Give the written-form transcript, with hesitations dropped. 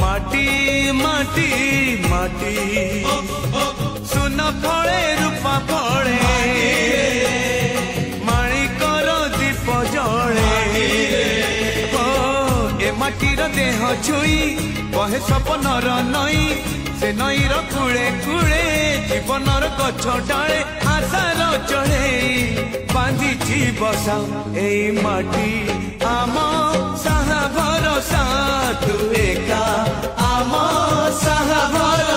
माटी माटी माटी माटी सुन फले रूपा फले माणिकर दीप जले ए माटीर देह छुई बहे सपनर नई से नईर कूले कूले जीवनर गछ डाले आशार चढ़े बांधी बसा ए माटी आम साहा भरोसा तू एका आम साहा भरोसा।